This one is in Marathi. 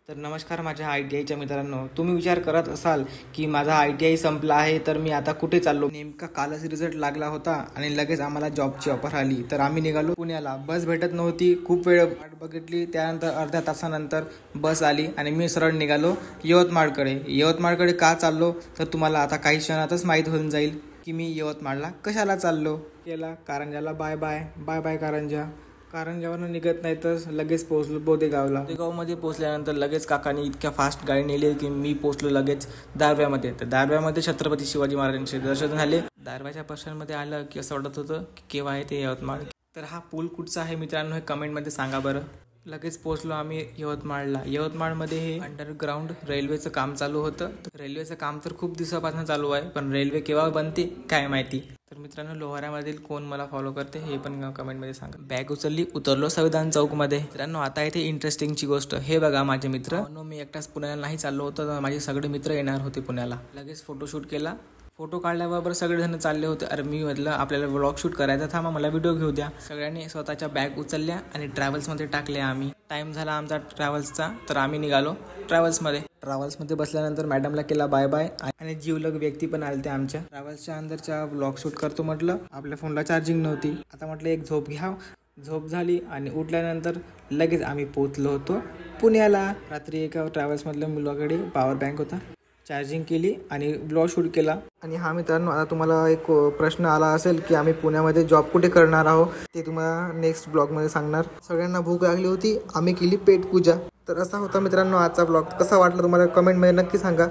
तर नमस्कार माझ्या ITIच्या मित्रांनो, तुम्ही विचार करत असाल की माझा ITI संपला आहे तर मी आता कुठे चाललो. नेमका कालच रिझल्ट लागला होता आणि लगेच आम्हाला जॉबची ऑफर आली. तर आम्ही निघालो पुण्याला. बस भेटत नव्हती, खूप वेळ वाट बघितली. त्यानंतर अर्ध्या तासानंतर बस आली आणि मी सरळ निघालो यवतमाळकडे का चाललो तर तुम्हाला आता काही क्षणातच माहीत होऊन जाईल की मी यवतमाळला कशाला चाललो. केला कारंजाला बाय बाय कारंजावरनं निघत नाही तर लगेच पोहोचलो बोदेगावला. बोदेगावमध्ये पोहोचल्यानंतर लगेच काकांनी इतक्या फास्ट गाडी नेली की मी पोहोचलो लगेच दारव्यामध्ये. तर दारव्यामध्ये छत्रपती शिवाजी महाराजांचे दर्शन झाले. दारव्याच्या पर्शनमध्ये आलं की असं वाटत होतं की केव्हा आहे ते यवतमाळ. तर हा पूल कुठचा आहे मित्रांनो हे कमेंटमध्ये सांगा बरं. लगेच पोहोचलो आम्ही यवतमाळला. यवतमाळमध्ये हे अंडरग्राऊंड रेल्वेचं काम चालू होतं. रेल्वेचं काम तर खूप दिवसापासून चालू आहे, पण रेल्वे केव्हा बनते काय माहिती. तर मित्रांनो, लोहाऱ्यामधील कोण मला फॉलो करते हे पण कमेंटमध्ये सांगा. बॅग उचलली, उतरलो संविधान चौकमध्ये. मित्रांनो, आता इथे इंटरेस्टिंगची गोष्ट हे बघा. माझे मित्र, मी एकटाच पुण्याला नाही चाललो होतो, तर माझे सगळे मित्र येणार होते पुण्याला. लगेच फोटोशूट केला. फोटो काढल्याबरोबर सगळेजण चालले होते. अरे मी म्हटलं आपल्याला व्लॉग शूट करायचा, थांबा मला व्हिडिओ घेऊ द्या. सगळ्यांनी स्वतःच्या बॅग उचलल्या आणि ट्रॅव्हल्समध्ये टाकल्या. आम्ही टाइम झाला आमचा ट्रॅव्हल्सचा, तर आम्ही निघालो ट्रॅव्हल्समध्ये बसल्यानंतर मॅडमला केला बाय आणि जीवलग व्यक्ती पण आले ते आमच्या. ट्रॅव्हल्सच्या अंदरच्या व्लॉग शूट करतो म्हटलं. आपल्या फोनला चार्जिंग नव्हती. आता म्हटलं एक झोप घ्या. झोप झाली आणि उठल्यानंतर लगेच आम्ही पोहोचलो होतो पुण्याला. रात्री एका ट्रॅव्हल्समधल्या मुलाकडे पॉवर बँक होता, चार्जिंग केली आणि ब्लॉग शूट केला. आणि हा मित्रांनो, आता तुम्हाला एक प्रश्न आला असेल की आम्ही पुण्यामध्ये जॉब कुठे करणार आहोत, ते तुम्हाला नेक्स्ट ब्लॉगमध्ये सांगणार. सगळ्यांना भूक लागली होती, आम्ही केली पेट पूजा. तर असा होता मित्रांनो आजचा ब्लॉग. कसा वाटला तुम्हाला कमेंटमध्ये नक्की सांगा.